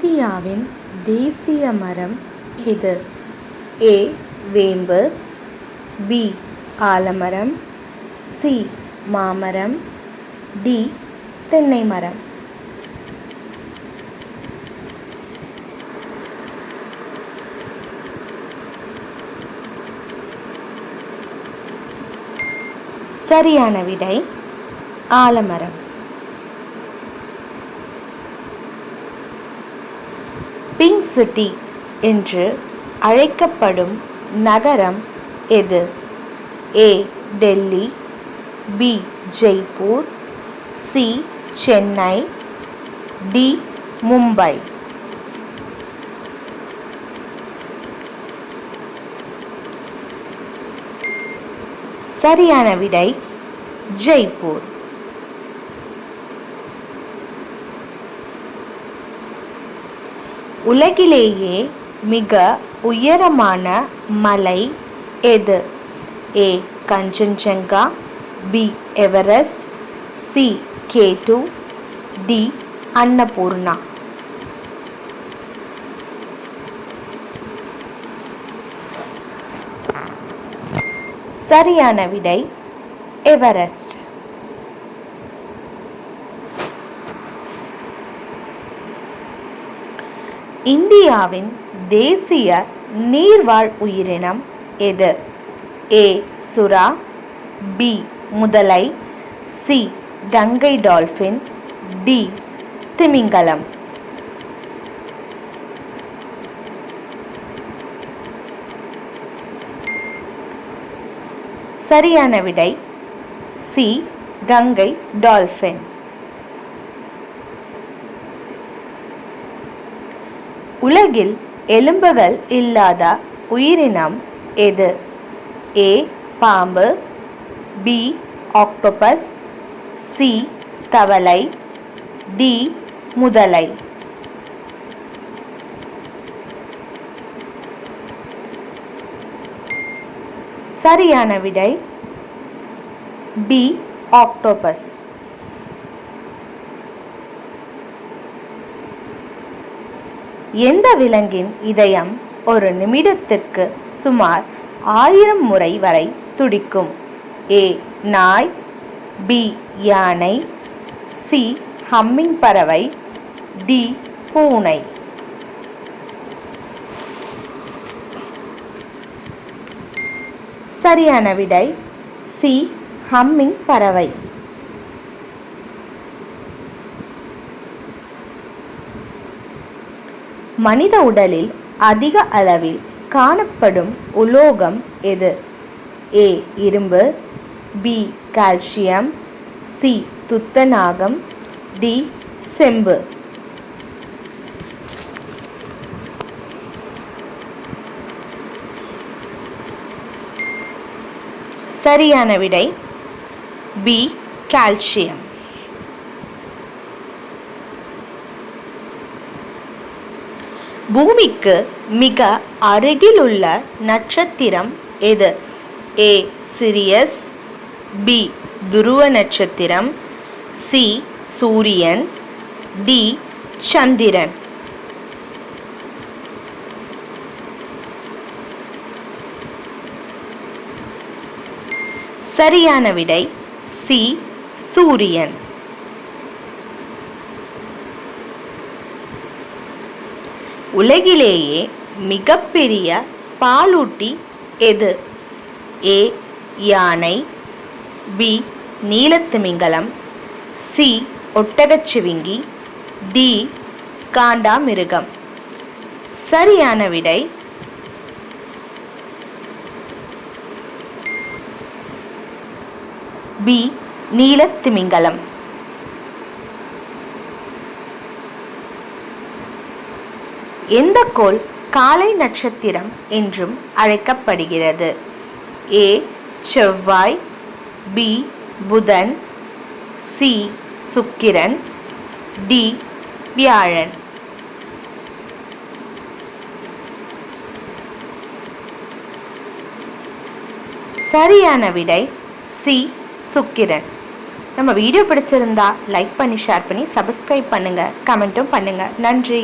இந்தியாவின் தேசிய மரம் எது? ஏ. வேம்பு, பி. ஆலமரம், சி. மாமரம், டி. தென்னை மரம். சரியான விடை ஆலமரம். பிங்க் சிட்டி என்று அழைக்கப்படும் நகரம் எது? A. Delhi, B. Jaipur, C. Chennai, D. Mumbai. சரியான விடை ஜெய்ப்பூர். உலகிலேயே மிக உயரமான மலை எது? A. Kanchenjunga, B. Everest, C. K2, D. Annapurna. சரியான விடை எவரெஸ்ட். இந்தியாவின் தேசிய நீர்வாழ் உயிரினம் எது? ஏ. சுறா, பி. முதலை, சி. Ganga dolphin, D. திமிங்கலம். சரியான விடை சி. கங்கை டால்பின். உலகில் எலும்புகள் இல்லாத உயிரினம் எது? ஏ. பாம்பு, பி. Octopus, C. தவளை, டி. முதலை. சரியான விடை பி. ஆக்டோபஸ். எந்த விலங்கின் இதயம் ஒரு நிமிடத்திற்கு சுமார் 1000 முறை வரை துடிக்கும்? ஏ. நாய், பி. யானை, சி. ஹம்மிங் பறவை, டி. பூனை. சரியான விடை சி. ஹம்மிங் பறவை. மனித உடலில் அதிக அளவில் காணப்படும் உலோகம் எது? ஏ. இரும்பு, பி. Calcium, C. துத்தநாகம், டி. செம்பு. சரியான விடை பி. கால்சியம். பூமிக்கு மிக அருகில் உள்ள நட்சத்திரம் எது? ஏ. Sirius, B. துருவ நட்சத்திரம், சி. சூரியன், டி. சந்திரன். சரியான விடை சி. சூரியன். உலகிலேயே மிகப்பெரிய பாலூட்டி எது? ஏ. யானை, பி. நீலத்திமிங்கலம், சி. ஒட்டகச்சிவிங்கி, டி. காண்டாமிருகம். சரியான விடை பி. நீலத்திமிங்கலம். எந்த கோள் காலை நட்சத்திரம் என்றும் அழைக்கப்படுகிறது? ஏ. செவ்வாய், பி. புதன், சி. சுக்கிரன், டி. வியாழன். சரியான விடை சி. சுக்கிரன். நம்ம வீடியோ பிடிச்சிருந்தா லைக் பண்ணி ஷேர் பண்ணி சப்ஸ்கிரைப் பண்ணுங்க, கமெண்ட்டும் பண்ணுங்க. நன்றி.